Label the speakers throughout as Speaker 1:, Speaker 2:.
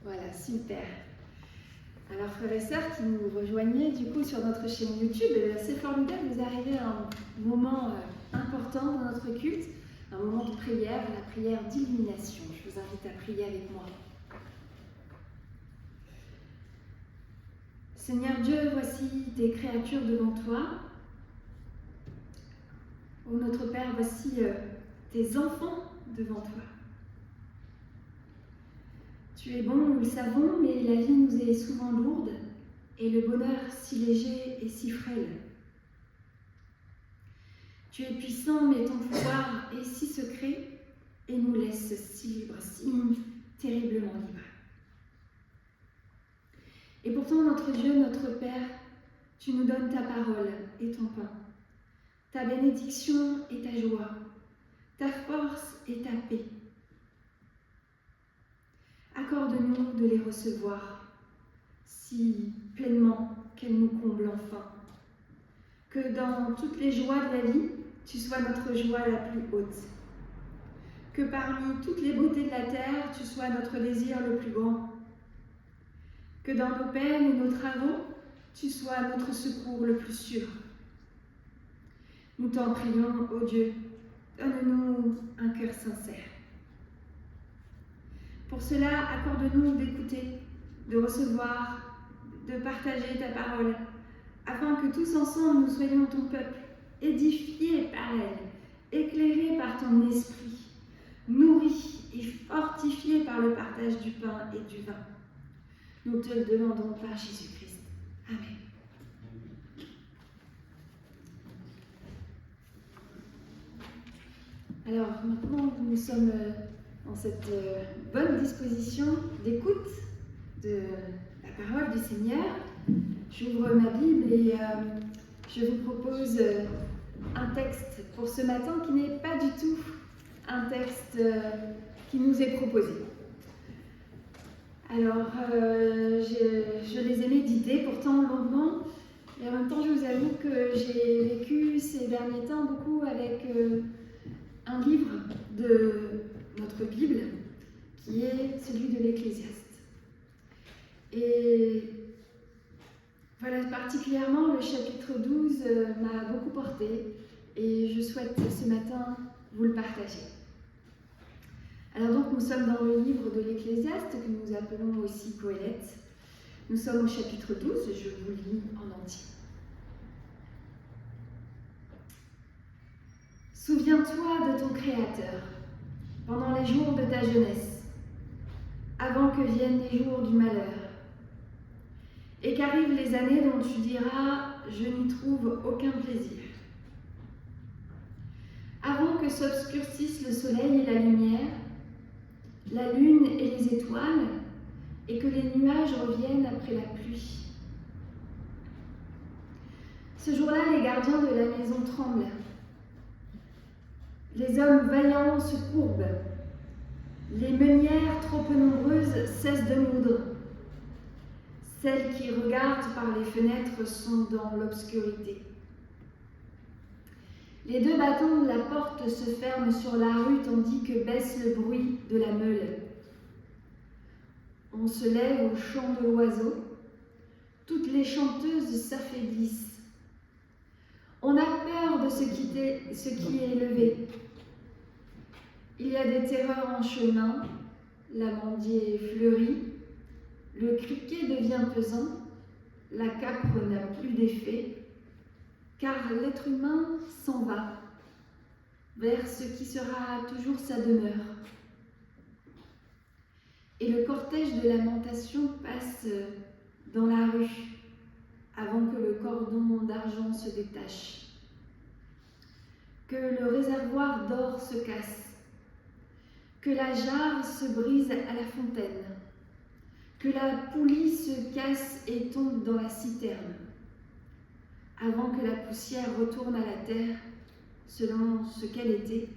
Speaker 1: Voilà, super. Alors frères et sœurs qui nous rejoignez du coup sur notre chaîne YouTube, c'est formidable, vous arrivez à un moment important dans notre culte, un moment de prière, la prière d'illumination. Je vous invite à prier avec moi. Seigneur Dieu, voici tes créatures devant toi. Ô notre Père, voici tes enfants devant toi. Tu es bon, nous le savons, mais la vie nous est souvent lourde et le bonheur si léger et si frêle. Tu es puissant, mais ton pouvoir est si secret et nous laisse si libres, si terriblement libres. Et pourtant, notre Dieu, notre Père, tu nous donnes ta parole et ton pain, ta bénédiction et ta joie, ta force et ta paix. Accorde-nous de les recevoir si pleinement qu'elles nous comblent enfin. Que dans toutes les joies de la vie, tu sois notre joie la plus haute. Que parmi toutes les beautés de la terre, tu sois notre désir le plus grand. Que dans nos peines et nos travaux, tu sois notre secours le plus sûr. Nous t'en prions, ô Dieu, donne-nous un cœur sincère. Pour cela, accorde-nous d'écouter, de recevoir, de partager ta parole, afin que tous ensemble nous soyons ton peuple, édifiés par elle, éclairés par ton esprit, nourris et fortifiés par le partage du pain et du vin. Nous te le demandons par Jésus-Christ. Amen. Alors maintenant, nous sommes dans cette bonne disposition d'écoute de la parole du Seigneur. J'ouvre ma Bible et je vous propose un texte pour ce matin qui n'est pas du tout un texte qui nous est proposé. Alors, je les ai médités pourtant longuement, et en même temps, je vous avoue que j'ai vécu ces derniers temps beaucoup avec un livre de notre Bible, qui est celui de l'Ecclésiaste. Et voilà, particulièrement le chapitre 12 m'a beaucoup porté, et je souhaite ce matin vous le partager. Alors donc, nous sommes dans le livre de l'Ecclésiaste, que nous appelons aussi Qoéleth. Nous sommes au chapitre 12, je vous lis en entier. Souviens-toi de ton Créateur, pendant les jours de ta jeunesse, avant que viennent les jours du malheur, et qu'arrivent les années dont tu diras « je n'y trouve aucun plaisir ». Avant que s'obscurcissent le soleil et la lumière, la lune et les étoiles, et que les nuages reviennent après la pluie. Ce jour-là, les gardiens de la maison tremblent. Les hommes vaillants se courbent. Les meunières, trop peu nombreuses, cessent de moudre. Celles qui regardent par les fenêtres sont dans l'obscurité. Les deux battants de la porte se ferment sur la rue tandis que baisse le bruit de la meule. On se lève au chant de l'oiseau. Toutes les chanteuses s'affaiblissent. On a peur de ce qui est élevé. Il y a des terreurs en chemin, l'amandier fleurit, le criquet devient pesant, la capre n'a plus d'effet, car l'être humain s'en va vers ce qui sera toujours sa demeure. Et le cortège de lamentation passe dans la rue avant que le cordon d'argent se détache, que le réservoir d'or se casse, que la jarre se brise à la fontaine, que la poulie se casse et tombe dans la citerne, avant que la poussière retourne à la terre selon ce qu'elle était,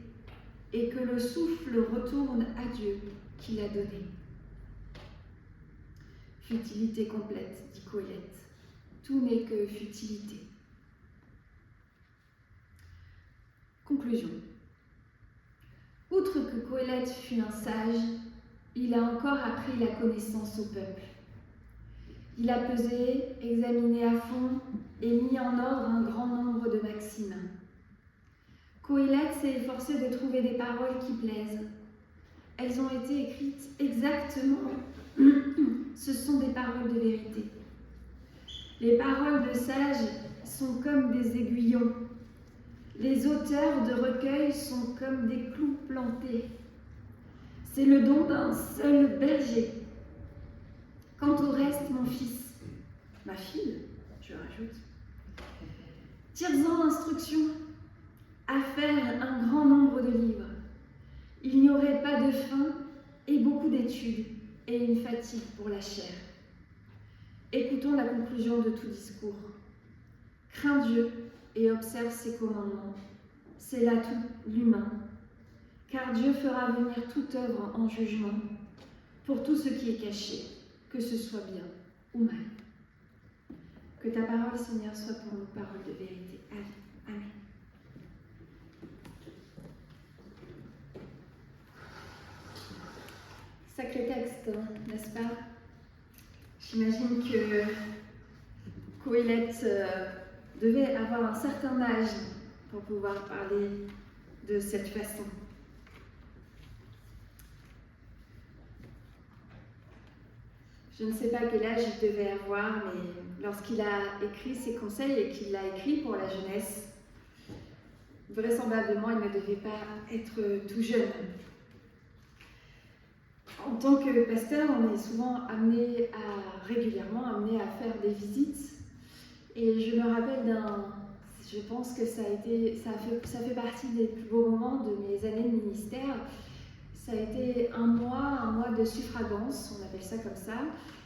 Speaker 1: et que le souffle retourne à Dieu qui l'a donné. Futilité complète, dit Qoéleth. Tout n'est que futilité. Conclusion. Outre que Qoéleth fut un sage, il a encore appris la connaissance au peuple. Il a pesé, examiné à fond et mis en ordre un grand nombre de maximes. Qohélet s'est efforcé de trouver des paroles qui plaisent. Elles ont été écrites exactement. Ce sont des paroles de vérité. Les paroles de sages sont comme des aiguillons. Les auteurs de recueils sont comme des clous plantés. C'est le don d'un seul berger. Quant au reste, mon fils, ma fille, je rajoute, tire-en instruction à faire un grand nombre de livres. Il n'y aurait pas de fin et beaucoup d'études et une fatigue pour la chair. Écoutons la conclusion de tout discours. Crains Dieu et observe ses commandements. C'est là tout l'humain. Car Dieu fera venir toute œuvre en jugement pour tout ce qui est caché, que ce soit bien ou mal. Que ta parole, Seigneur, soit pour nous parole de vérité. Amen. Sacré texte, n'est-ce pas? J'imagine que Qohélet devait avoir un certain âge pour pouvoir parler de cette façon. Je ne sais pas quel âge il devait avoir, mais lorsqu'il a écrit ses conseils et qu'il l'a écrit pour la jeunesse, vraisemblablement, il ne devait pas être tout jeune. En tant que pasteur, on est souvent régulièrement amené à faire des visites. Et je me rappelle je pense que ça fait partie des plus beaux moments de mes années de ministère. Ça a été un mois de suffragance, on appelle ça comme ça.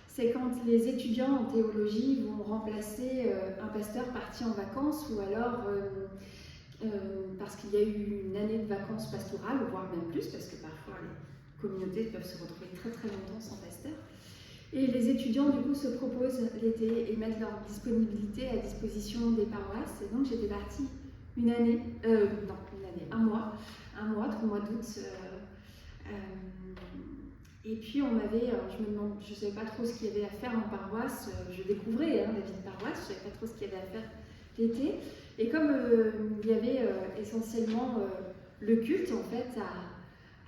Speaker 1: C'est quand les étudiants en théologie vont remplacer un pasteur parti en vacances ou alors parce qu'il y a eu une année de vacances pastorales, voire même plus, parce que parfois les communautés peuvent se retrouver très très longtemps sans pasteur. Et les étudiants du coup se proposent l'été et mettent leur disponibilité à disposition des paroisses. Et donc j'étais partie un mois, tout le mois d'août. Et puis on m'avait, je ne savais pas trop ce qu'il y avait à faire en paroisse, je découvrais la vie de paroisse, je ne savais pas trop ce qu'il y avait à faire l'été. Et comme il y avait essentiellement le culte en fait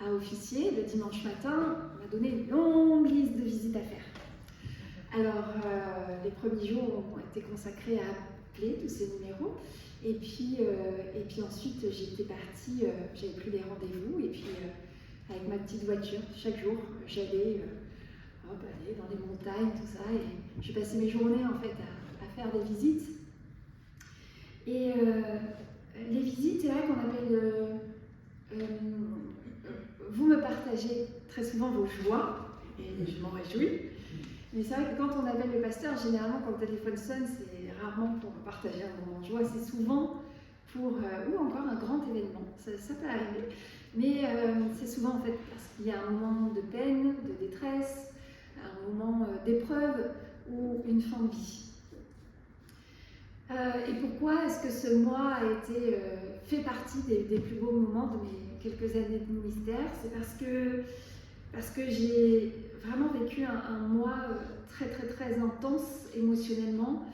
Speaker 1: à officier le dimanche matin, on m'a donné une longue liste de visites à faire. Alors les premiers jours ont été consacrés à appeler tous ces numéros. Et puis ensuite j'étais partie, j'avais pris des rendez-vous et puis avec ma petite voiture, chaque jour, j'allais aller dans les montagnes, tout ça, et je passais mes journées en fait à faire des visites. Et les visites, c'est vrai qu'on appelle, vous me partagez très souvent vos joies, et je m'en réjouis, mais c'est vrai que quand on appelle le pasteur, généralement quand le téléphone sonne, c'est rarement pour partager un moment de joie, c'est souvent pour, ou encore un grand événement, ça peut arriver. Mais c'est souvent en fait parce qu'il y a un moment de peine, de détresse, un moment d'épreuve ou une fin de vie. Et pourquoi est-ce que ce mois a été fait partie des plus beaux moments de mes quelques années de ministère? C'est parce que j'ai vraiment vécu un mois très très très intense émotionnellement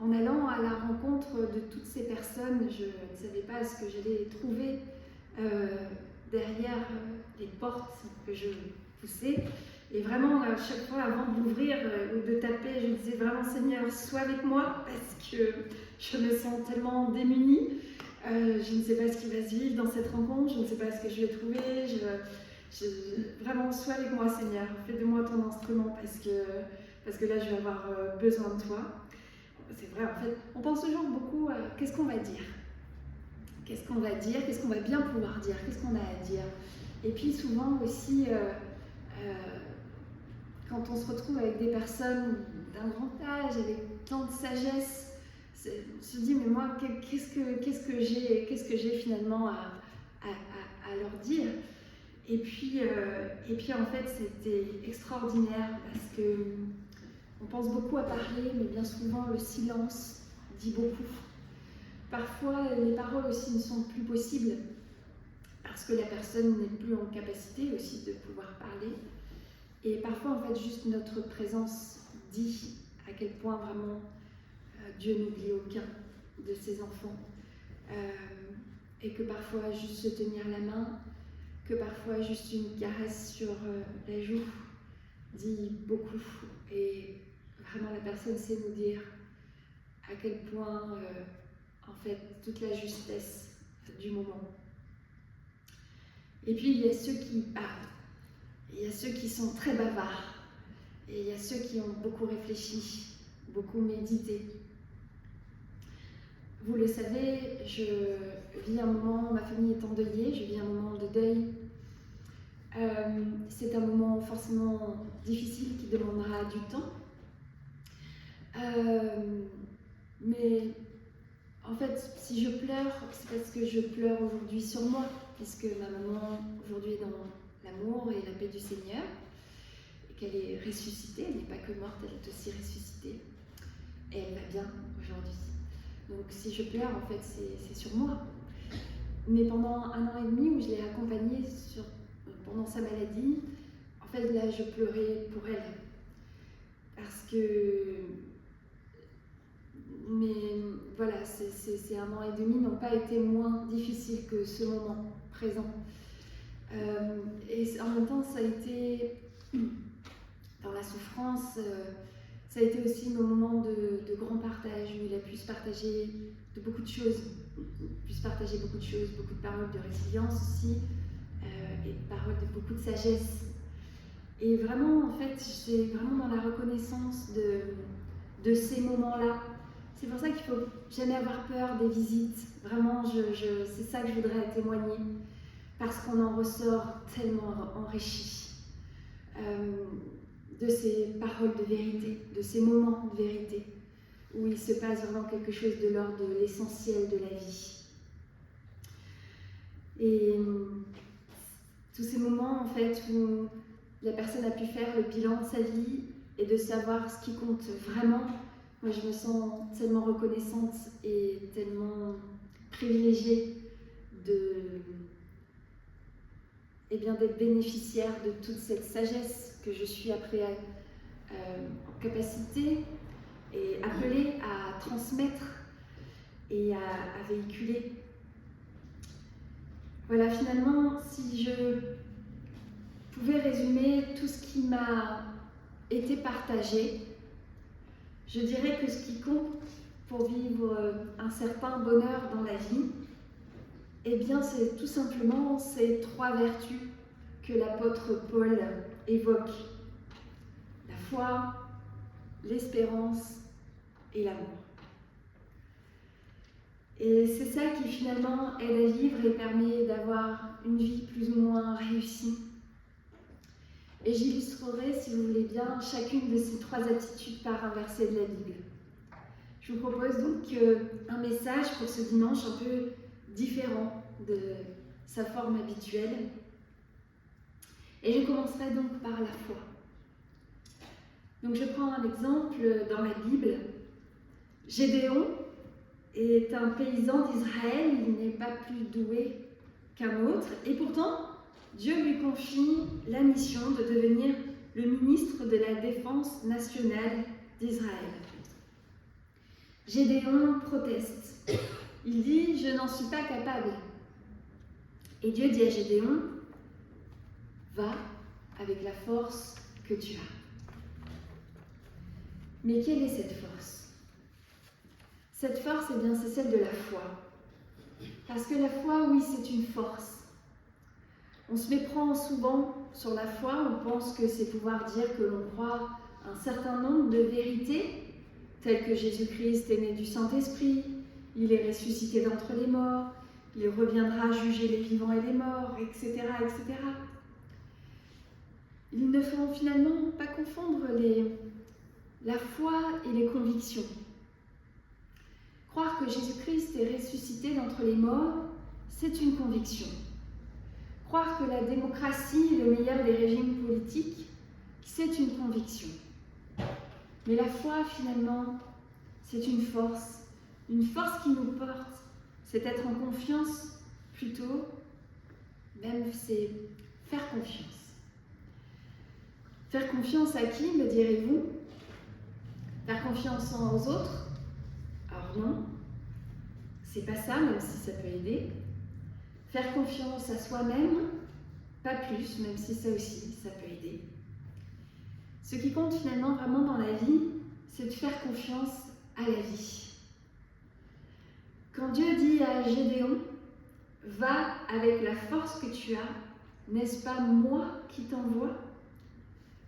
Speaker 1: en allant à la rencontre de toutes ces personnes. Je ne savais pas ce que j'allais trouver derrière les portes que je poussais. Et vraiment, à chaque fois, avant de l'ouvrir ou de taper, je me disais vraiment, Seigneur, sois avec moi, parce que je me sens tellement démunie. Je ne sais pas ce qui va se vivre dans cette rencontre, je ne sais pas ce que je vais trouver. Vraiment, sois avec moi, Seigneur. Fais de moi ton instrument, parce que là, je vais avoir besoin de toi. C'est vrai, en fait, on pense toujours beaucoup à qu'est-ce qu'on va dire. Qu'est-ce qu'on va dire, qu'est-ce qu'on va bien pouvoir dire, qu'est-ce qu'on a à dire. Et puis souvent aussi, quand on se retrouve avec des personnes d'un grand âge, avec tant de sagesse, on se dit, mais moi, qu'est-ce que j'ai finalement à leur dire. Et puis en fait, c'était extraordinaire parce que on pense beaucoup à parler, mais bien souvent, le silence dit beaucoup. Parfois, les paroles aussi ne sont plus possibles parce que la personne n'est plus en capacité aussi de pouvoir parler. Et parfois, en fait, juste notre présence dit à quel point vraiment Dieu n'oublie aucun de ses enfants. Et que parfois, juste se tenir la main, que parfois, juste une caresse sur la joue dit beaucoup. Et vraiment, la personne sait nous dire à quel point, en fait, toute la justesse du moment. Et puis, il y a ceux qui parlent. Il y a ceux qui sont très bavards. Et il y a ceux qui ont beaucoup réfléchi, beaucoup médité. Vous le savez, je vis un moment, ma famille est endeuillée, je vis un moment de deuil. C'est un moment forcément difficile qui demandera du temps. Mais en fait, si je pleure, c'est parce que je pleure aujourd'hui sur moi, puisque ma maman aujourd'hui est dans l'amour et la paix du Seigneur, et qu'elle est ressuscitée, elle n'est pas que morte, elle est aussi ressuscitée, et elle va bien aujourd'hui. Donc si je pleure, en fait, c'est sur moi. Mais pendant 1 an et demi où je l'ai accompagnée pendant sa maladie, en fait là je pleurais pour elle. Parce que... Mais voilà, ces 1 an et demi n'ont pas été moins difficiles que ce moment présent. Et en même temps, ça a été, dans la souffrance, ça a été aussi nos moments de grand partage, où il a pu se partager de beaucoup de choses, beaucoup de paroles de résilience aussi, et de paroles de beaucoup de sagesse. Et vraiment, en fait, c'est vraiment dans la reconnaissance de ces moments-là. C'est pour ça qu'il ne faut jamais avoir peur des visites. Vraiment, c'est ça que je voudrais témoigner, parce qu'on en ressort tellement enrichi de ces paroles de vérité, de ces moments de vérité, où il se passe vraiment quelque chose de l'ordre de l'essentiel de la vie. Et tous ces moments, en fait, où la personne a pu faire le bilan de sa vie et de savoir ce qui compte vraiment. Moi, je me sens tellement reconnaissante et tellement privilégiée d'être bénéficiaire de toute cette sagesse que je suis après en capacité et appelée à transmettre et à véhiculer. Voilà, finalement, si je pouvais résumer tout ce qui m'a été partagé, je dirais que ce qui compte pour vivre un certain bonheur dans la vie, eh bien, c'est tout simplement ces 3 vertus que l'apôtre Paul évoque. La foi, l'espérance et l'amour. Et c'est ça qui finalement aide à vivre et permet d'avoir une vie plus ou moins réussie. Et j'illustrerai, si vous voulez bien, chacune de ces 3 attitudes par un verset de la Bible. Je vous propose donc un message pour ce dimanche un peu différent de sa forme habituelle. Et je commencerai donc par la foi. Donc je prends un exemple dans la Bible. Gédéon est un paysan d'Israël, il n'est pas plus doué qu'un autre, et pourtant Dieu lui confie la mission de devenir le ministre de la Défense nationale d'Israël. Gédéon proteste. Il dit « Je n'en suis pas capable ». Et Dieu dit à Gédéon « Va avec la force que tu as ». Mais quelle est cette force ? Cette force, eh bien, c'est celle de la foi. Parce que la foi, oui, c'est une force. On se méprend souvent sur la foi, on pense que c'est pouvoir dire que l'on croit un certain nombre de vérités, telles que Jésus-Christ est né du Saint-Esprit, il est ressuscité d'entre les morts, il reviendra juger les vivants et les morts, etc., etc. Il ne faut finalement pas confondre la foi et les convictions. Croire que Jésus-Christ est ressuscité d'entre les morts, c'est une conviction. Croire que la démocratie est le meilleur des régimes politiques, c'est une conviction. Mais la foi, finalement, c'est une force qui nous porte. C'est être en confiance, plutôt, même c'est faire confiance. Faire confiance à qui, me direz-vous? Faire confiance aux autres? Alors non, c'est pas ça, même si ça peut aider. Faire confiance à soi-même, pas plus, même si ça aussi, ça peut aider. Ce qui compte finalement vraiment dans la vie, c'est de faire confiance à la vie. Quand Dieu dit à Gédéon, va avec la force que tu as, n'est-ce pas moi qui t'envoie?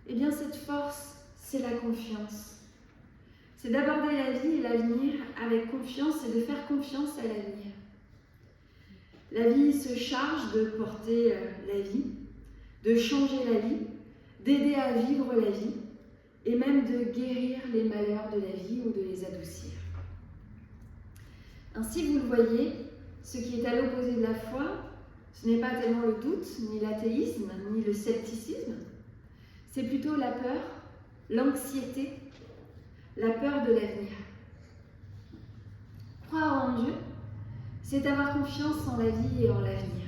Speaker 1: Eh bien cette force, c'est la confiance. C'est d'aborder la vie et l'avenir avec confiance et de faire confiance à l'avenir. La vie se charge de porter la vie, de changer la vie, d'aider à vivre la vie et même de guérir les malheurs de la vie ou de les adoucir. Ainsi, vous le voyez, ce qui est à l'opposé de la foi, ce n'est pas tellement le doute, ni l'athéisme, ni le scepticisme, c'est plutôt la peur, l'anxiété, la peur de l'avenir. Croire en Dieu, c'est avoir confiance en la vie et en l'avenir.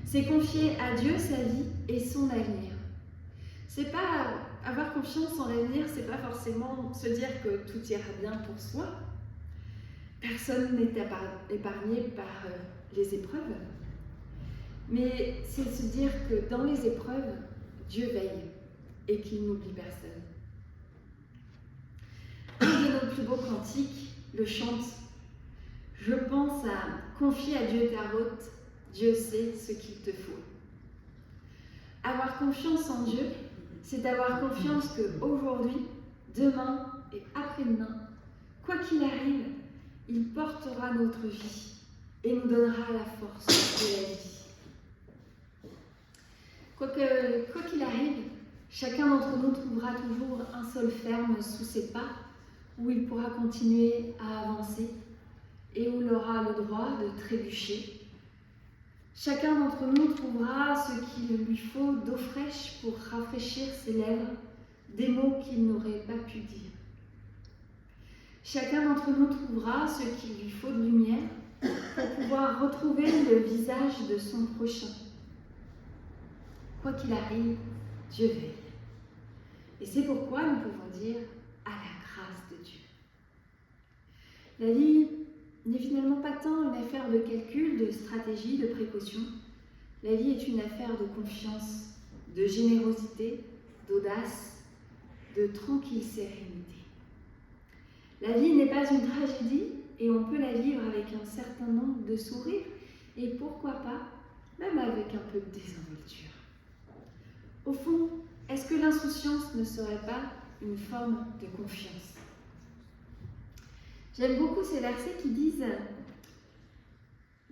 Speaker 1: C'est confier à Dieu sa vie et son avenir. C'est pas avoir confiance en l'avenir, c'est pas forcément se dire que tout ira bien pour soi. Personne n'est épargné par les épreuves. Mais c'est se dire que dans les épreuves, Dieu veille et qu'il n'oublie personne. Un de nos plus beaux cantiques le chante. Je pense à confier à Dieu ta route, Dieu sait ce qu'il te faut. Avoir confiance en Dieu, c'est avoir confiance qu'aujourd'hui, demain et après-demain, quoi qu'il arrive, il portera notre vie et nous donnera la force de la vie. Quoi qu'il arrive, chacun d'entre nous trouvera toujours un sol ferme sous ses pas où il pourra continuer à avancer et où il aura le droit de trébucher. Chacun d'entre nous trouvera ce qu'il lui faut d'eau fraîche pour rafraîchir ses lèvres, des mots qu'il n'aurait pas pu dire. Chacun d'entre nous trouvera ce qu'il lui faut de lumière pour pouvoir retrouver le visage de son prochain. Quoi qu'il arrive, Dieu veille. Et c'est pourquoi nous pouvons dire à la grâce de Dieu. La vie n'est finalement pas tant une affaire de calcul, de stratégie, de précaution. La vie est une affaire de confiance, de générosité, d'audace, de tranquille sérénité. La vie n'est pas une tragédie et on peut la vivre avec un certain nombre de sourires et pourquoi pas, même avec un peu de désinvolture. Au fond, est-ce que l'insouciance ne serait pas une forme de confiance? J'aime beaucoup ces versets qui disent,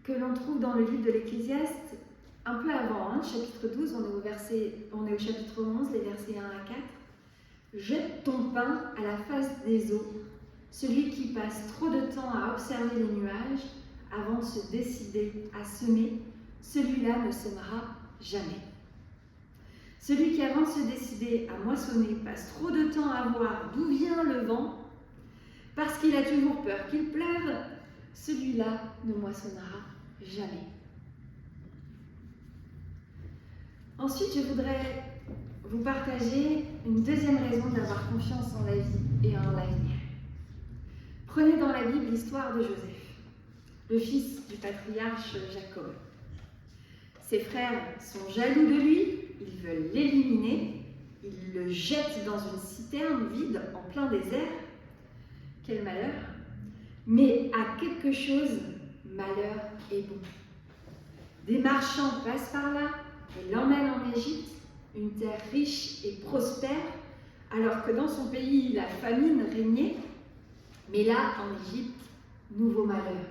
Speaker 1: que l'on trouve dans le livre de l'Ecclésiaste, un peu avant, chapitre 12, on est au chapitre 11, les versets 1 à 4. Jette ton pain à la face des eaux. Celui qui passe trop de temps à observer les nuages avant de se décider à semer, celui-là ne semera jamais. Celui qui, avant de se décider à moissonner, passe trop de temps à voir d'où vient le vent, parce qu'il a toujours peur qu'il pleuve, celui-là ne moissonnera jamais. Ensuite, je voudrais vous partager une deuxième raison d'avoir confiance en la vie et en l'avenir. Prenez dans la Bible l'histoire de Joseph, le fils du patriarche Jacob. Ses frères sont jaloux de lui, ils veulent l'éliminer, ils le jettent dans une citerne vide en plein désert. Quel malheur! Mais à quelque chose, malheur est bon. Des marchands passent par là et l'emmènent en Égypte, une terre riche et prospère, alors que dans son pays, la famine régnait. Mais là, en Égypte, nouveau malheur.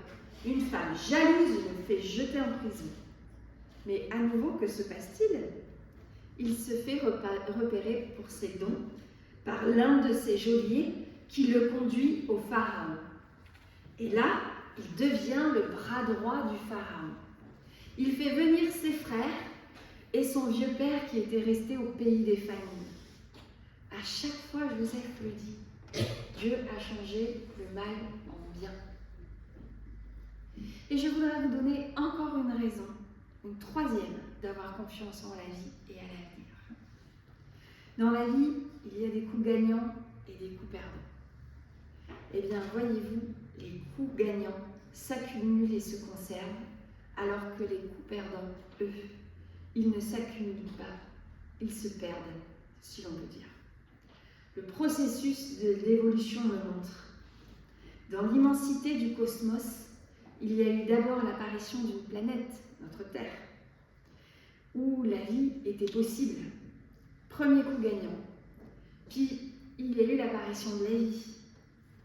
Speaker 1: Une femme jalouse le fait jeter en prison. Mais à nouveau, que se passe-t-il? Il se fait repérer pour ses dons par l'un de ses geôliers qui le conduit au Pharaon. Et là, il devient le bras droit du Pharaon. Il fait venir ses frères et son vieux père qui était resté au pays des famines. À chaque fois, Joseph le dit, Dieu a changé le mal en bien. Et je voudrais vous donner encore une raison, une troisième, d'avoir confiance en la vie et à l'avenir. Dans la vie, il y a des coups gagnants et des coups perdants. Eh bien, voyez-vous, les coups gagnants s'accumulent et se conservent, alors que les coups perdants, eux, ils ne s'accumulent pas, ils se perdent, si l'on peut dire. Le processus de l'évolution me montre. Dans l'immensité du cosmos, il y a eu d'abord l'apparition d'une planète, notre Terre, où la vie était possible. Premier coup gagnant. Puis, il y a eu l'apparition de la vie.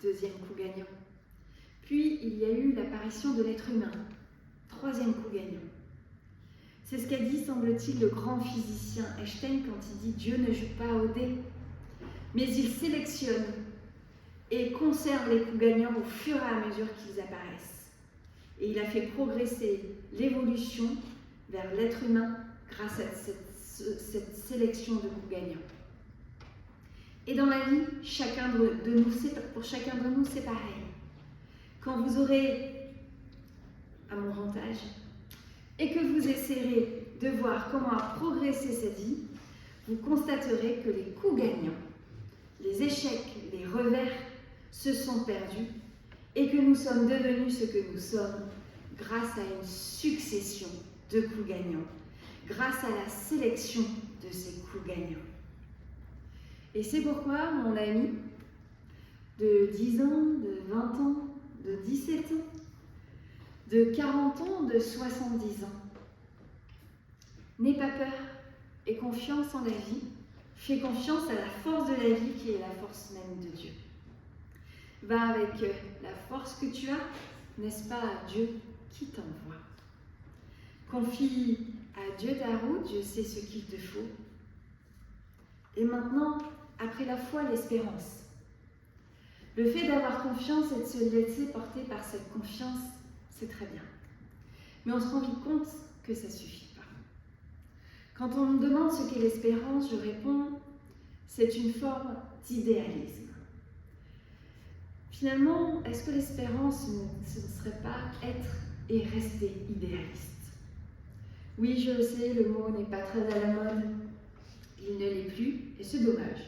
Speaker 1: Deuxième coup gagnant. Puis, il y a eu l'apparition de l'être humain. Troisième coup gagnant. C'est ce qu'a dit, semble-t-il, le grand physicien Einstein quand il dit « Dieu ne joue pas au dé, mais il sélectionne et conserve les coups gagnants au fur et à mesure qu'ils apparaissent. » Et il a fait progresser l'évolution vers l'être humain grâce à cette sélection de coups gagnants. Et dans la vie, pour chacun de nous, c'est pareil. Quand vous aurez à mon grand âge et que vous essaierez de voir comment a progressé cette vie, vous constaterez que les coups gagnants, les échecs, les revers se sont perdus et que nous sommes devenus ce que nous sommes grâce à une succession de coups gagnants, grâce à la sélection de ces coups gagnants. Et c'est pourquoi mon ami de 10 ans, de 20 ans, de 17 ans, de 40 ans, de 70 ans, n'aie pas peur et confiance en la vie, fais confiance à la force de la vie qui est la force même de Dieu. Va avec la force que tu as, n'est-ce pas, à Dieu qui t'envoie. Confie à Dieu ta route, Dieu sait ce qu'il te faut. Et maintenant, après la foi, l'espérance. Le fait d'avoir confiance et de se laisser porter par cette confiance, c'est très bien. Mais on se rend vite compte que ça ne suffit pas. Quand on me demande ce qu'est l'espérance, je réponds, c'est une forme d'idéalisme. Finalement, est-ce que l'espérance, ce ne serait pas être et rester idéaliste? Oui, je le sais, le mot n'est pas très à la mode, il ne l'est plus, et c'est dommage.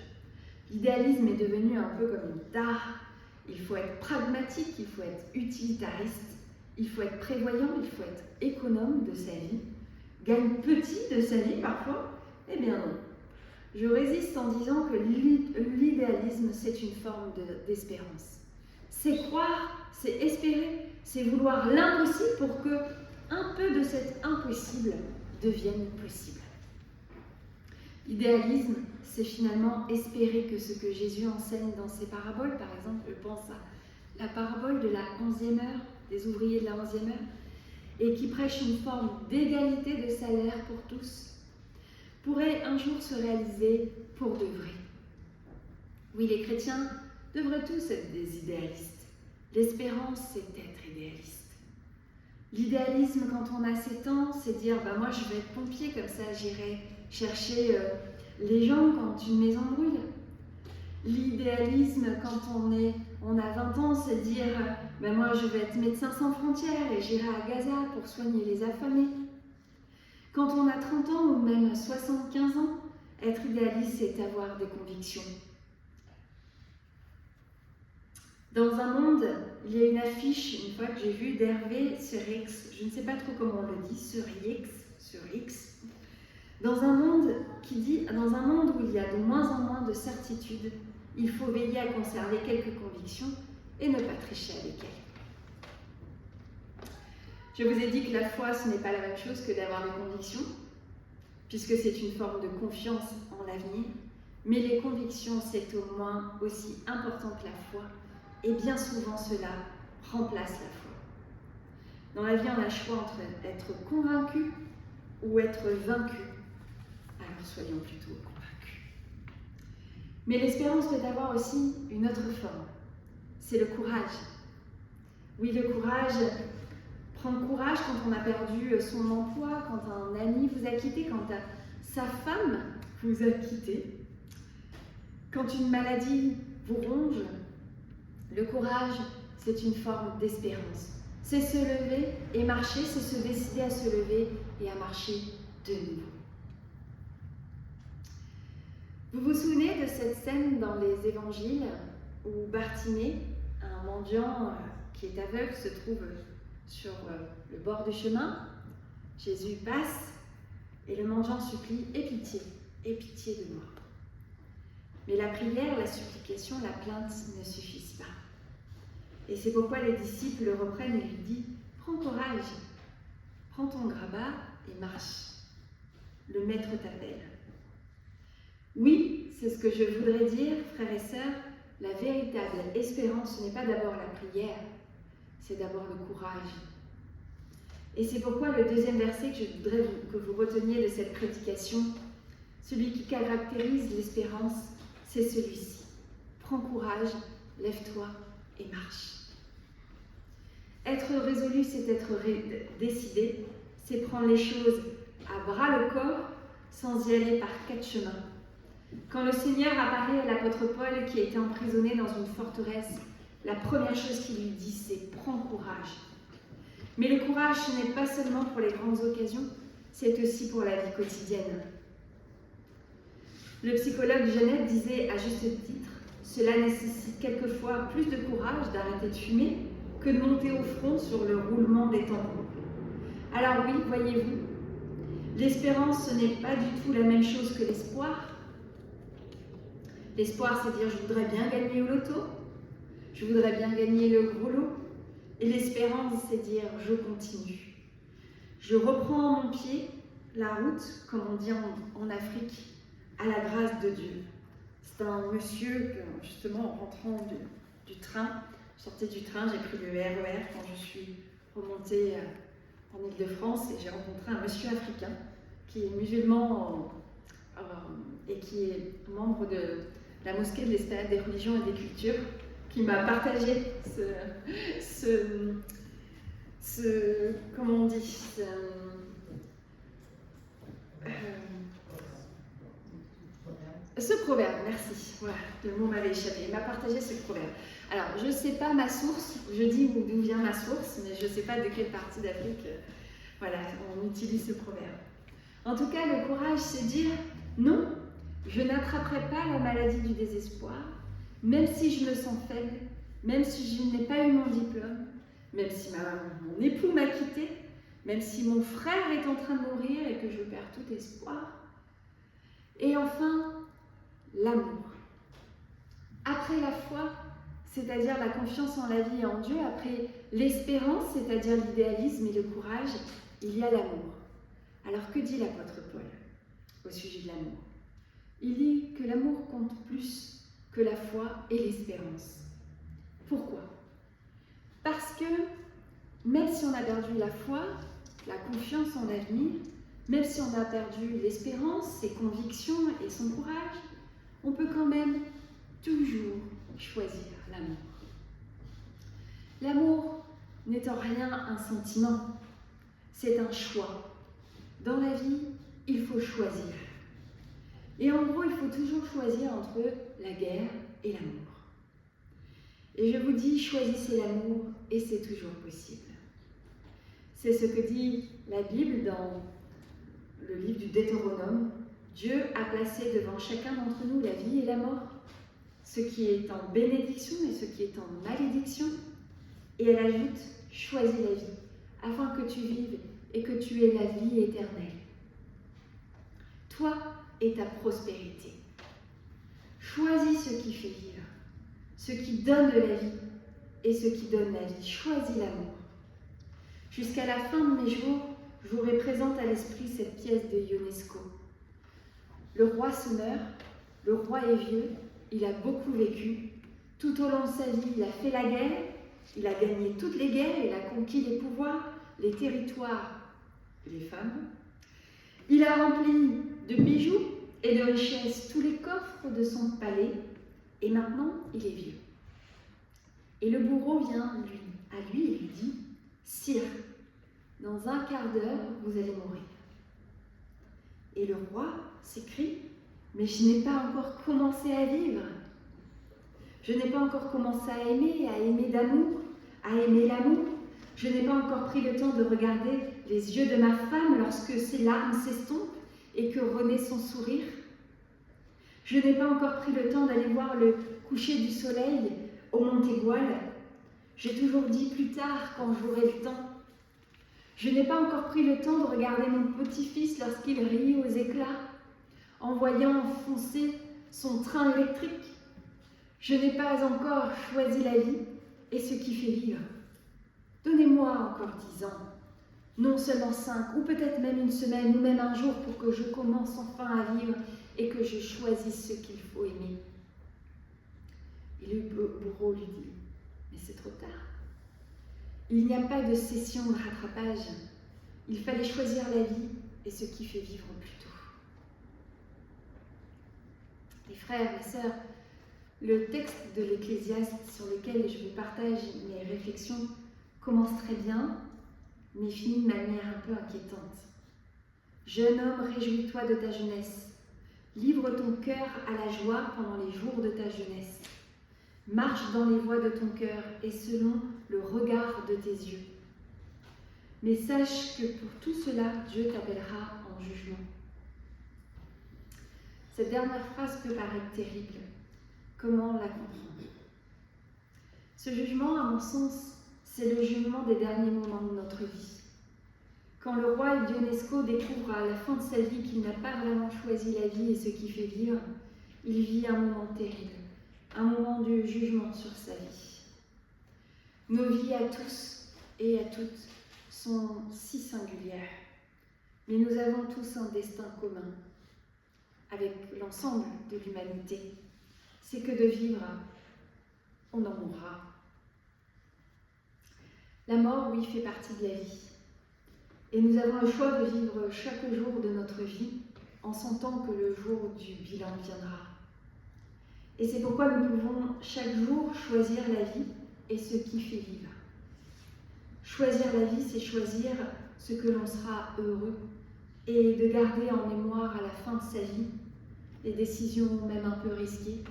Speaker 1: L'idéalisme est devenu un peu comme une tare. Il faut être pragmatique, il faut être utilitariste, il faut être prévoyant, il faut être économe de sa vie, gagne petit de sa vie parfois. Eh bien non. Je résiste en disant que l'idéalisme, c'est une forme d'espérance. C'est croire, c'est espérer, c'est vouloir l'impossible pour que un peu de cet impossible devienne possible. L'idéalisme, c'est finalement espérer que ce que Jésus enseigne dans ses paraboles, par exemple, je pense à la parabole de la 11e heure, des ouvriers de la 11e heure, et qui prêche une forme d'égalité de salaire pour tous, pourrait un jour se réaliser pour de vrai. Oui, les chrétiens devraient tous être des idéalistes. L'espérance, c'est être idéaliste. L'idéalisme, quand on a 7 ans, c'est dire moi je vais être pompier, comme ça j'irai chercher les gens quand une maison brûle. L'idéalisme, quand on a 20 ans, c'est dire moi je vais être médecin sans frontières et j'irai à Gaza pour soigner les affamés. Quand on a 30 ans ou même 75 ans, être idéaliste, c'est avoir des convictions. Dans un monde, il y a une affiche, une fois que j'ai vue, d'Hervé Surix, je ne sais pas trop comment on le dit, Surix, dans un monde qui dit, dans un monde où il y a de moins en moins de certitudes, il faut veiller à conserver quelques convictions et ne pas tricher avec elles. Je vous ai dit que la foi, ce n'est pas la même chose que d'avoir des convictions, puisque c'est une forme de confiance en l'avenir, mais les convictions, c'est au moins aussi important que la foi, et bien souvent cela remplace la foi. Dans la vie, on a le choix entre être convaincu ou être vaincu. Alors soyons plutôt convaincus. Mais l'espérance peut avoir aussi une autre forme, c'est le courage. Oui, le courage, prendre courage quand on a perdu son emploi, quand un ami vous a quitté, quand sa femme vous a quitté, quand une maladie vous ronge. Le courage, c'est une forme d'espérance. C'est se lever et marcher, c'est se décider à se lever et à marcher de nouveau. Vous vous souvenez de cette scène dans les évangiles où Bartimée, un mendiant qui est aveugle, se trouve sur le bord du chemin. Jésus passe et le mendiant supplie « Aie pitié de moi ». Mais la prière, la supplication, la plainte ne suffisent pas. Et c'est pourquoi les disciples le reprennent et lui disent « Prends courage, prends ton grabat et marche. Le Maître t'appelle. » Oui, c'est ce que je voudrais dire, frères et sœurs, la véritable espérance, ce n'est pas d'abord la prière, c'est d'abord le courage. Et c'est pourquoi le deuxième verset que je voudrais que vous reteniez de cette prédication, celui qui caractérise l'espérance, c'est celui-ci. Prends courage, lève-toi et marche. Être résolu, c'est être décidé, c'est prendre les choses à bras le corps sans y aller par quatre chemins. Quand le Seigneur apparaît à l'apôtre Paul qui a été emprisonné dans une forteresse, la première chose qu'il lui dit, c'est « prends courage ». Mais le courage, ce n'est pas seulement pour les grandes occasions, c'est aussi pour la vie quotidienne. Le psychologue Jeannette disait à juste titre, cela nécessite quelquefois plus de courage d'arrêter de fumer que de monter au front sur le roulement des tampons. Alors oui, voyez-vous, l'espérance, ce n'est pas du tout la même chose que l'espoir. L'espoir, c'est dire je voudrais bien gagner au loto, je voudrais bien gagner le gros lot. Et l'espérance, c'est dire je continue. Je reprends mon pied, la route, comme on dit en Afrique, à la grâce de Dieu. C'est un monsieur que, justement, en rentrant du train, je sortais du train, j'ai pris le RER quand je suis remontée en Île-de-France et j'ai rencontré un monsieur africain qui est musulman et qui est membre de la mosquée de l'Esplanade des religions et des cultures, qui m'a partagé comment on dit, ce proverbe, merci, voilà, le mot m'avait échappé, il m'a partagé ce proverbe. Alors, je ne sais pas ma source, je dis d'où vient ma source, mais je ne sais pas de quelle partie d'Afrique, voilà, on utilise ce proverbe. En tout cas, le courage, c'est dire non, je n'attraperai pas la maladie du désespoir, même si je me sens faible, même si je n'ai pas eu mon diplôme, même si mon époux m'a quitté, même si mon frère est en train de mourir et que je perds tout espoir. Et enfin, l'amour. Après la foi, c'est-à-dire la confiance en la vie et en Dieu, après l'espérance, c'est-à-dire l'idéalisme et le courage, il y a l'amour. Alors que dit l'apôtre Paul au sujet de l'amour? Il dit que l'amour compte plus que la foi et l'espérance. Pourquoi? Parce que même si on a perdu la foi, la confiance en l'avenir, même si on a perdu l'espérance, ses convictions et son courage, on peut quand même toujours choisir l'amour. L'amour n'est en rien un sentiment, c'est un choix. Dans la vie, il faut choisir. Et en gros, il faut toujours choisir entre la guerre et l'amour. Et je vous dis, choisissez l'amour et c'est toujours possible. C'est ce que dit la Bible dans le livre du Deutéronome. Dieu a placé devant chacun d'entre nous la vie et la mort, ce qui est en bénédiction et ce qui est en malédiction. Et elle ajoute, choisis la vie, afin que tu vives et que tu aies la vie éternelle. Toi et ta prospérité. Choisis ce qui fait vivre, ce qui donne de la vie et ce qui donne la vie. Choisis l'amour. Jusqu'à la fin de mes jours, je vous représente à l'esprit cette pièce de Ionesco. Le roi se meurt, le roi est vieux, il a beaucoup vécu. Tout au long de sa vie, il a fait la guerre, il a gagné toutes les guerres, il a conquis les pouvoirs, les territoires, les femmes. Il a rempli de bijoux et de richesses tous les coffres de son palais, et maintenant il est vieux. Et le bourreau vient à lui et lui dit « Sire, dans un quart d'heure, vous allez mourir. » Et le roi s'écrie « Mais je n'ai pas encore commencé à vivre. Je n'ai pas encore commencé à aimer d'amour, à aimer l'amour. Je n'ai pas encore pris le temps de regarder les yeux de ma femme lorsque ses larmes s'estompent et que renaît son sourire. Je n'ai pas encore pris le temps d'aller voir le coucher du soleil au Montégoal. J'ai toujours dit plus tard quand j'aurai le temps. Je n'ai pas encore pris le temps de regarder mon petit-fils lorsqu'il rit aux éclats, en voyant foncer son train électrique. Je n'ai pas encore choisi la vie et ce qui fait vivre. Donnez-moi encore 10 ans, non seulement 5, ou peut-être même une semaine, ou même un jour pour que je commence enfin à vivre et que je choisisse ce qu'il faut aimer. Et le bourreau lui dit, mais c'est trop tard. Il n'y a pas de session de rattrapage. Il fallait choisir la vie et ce qui fait vivre plus tôt. Les frères et sœurs, le texte de l'Ecclésiaste sur lequel je vous partage mes réflexions commence très bien, mais finit de manière un peu inquiétante. Jeune homme, réjouis-toi de ta jeunesse. Livre ton cœur à la joie pendant les jours de ta jeunesse. Marche dans les voies de ton cœur et selon le regard de tes yeux. Mais sache que pour tout cela, Dieu t'appellera en jugement. Cette dernière phrase peut paraître terrible. Comment la comprendre? Ce jugement, à mon sens, c'est le jugement des derniers moments de notre vie. Quand le roi Ionesco découvre à la fin de sa vie qu'il n'a pas vraiment choisi la vie et ce qui fait vivre, il vit un moment terrible, un moment de jugement sur sa vie. Nos vies à tous et à toutes sont si singulières, mais nous avons tous un destin commun avec l'ensemble de l'humanité. C'est que de vivre, on en mourra. La mort, oui, fait partie de la vie. Et nous avons le choix de vivre chaque jour de notre vie en sentant que le jour du bilan viendra. Et c'est pourquoi nous pouvons chaque jour choisir la vie et ce qui fait vivre. Choisir la vie, c'est choisir ce que l'on sera heureux et de garder en mémoire à la fin de sa vie les décisions même un peu risquées,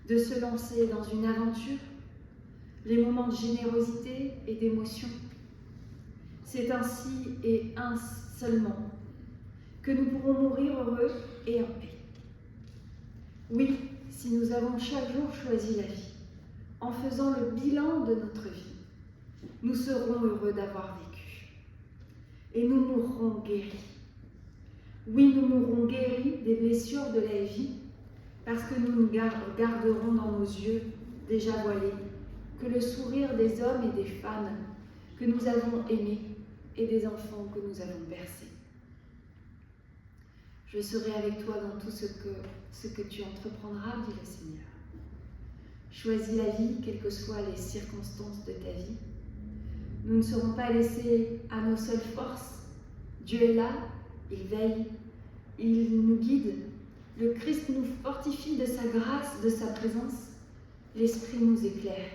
Speaker 1: de se lancer dans une aventure, les moments de générosité et d'émotion. C'est ainsi et un seulement que nous pourrons mourir heureux et en paix. Oui, si nous avons chaque jour choisi la vie, en faisant le bilan de notre vie, nous serons heureux d'avoir vécu. Et nous mourrons guéris. Oui, nous mourrons guéris des blessures de la vie, parce que nous garderons dans nos yeux, déjà voilés, que le sourire des hommes et des femmes que nous avons aimés et des enfants que nous avons bercés. Je serai avec toi dans tout ce que tu entreprendras, dit le Seigneur. Choisis la vie, quelles que soient les circonstances de ta vie. Nous ne serons pas laissés à nos seules forces. Dieu est là, il veille, il nous guide. Le Christ nous fortifie de sa grâce, de sa présence. L'Esprit nous éclaire.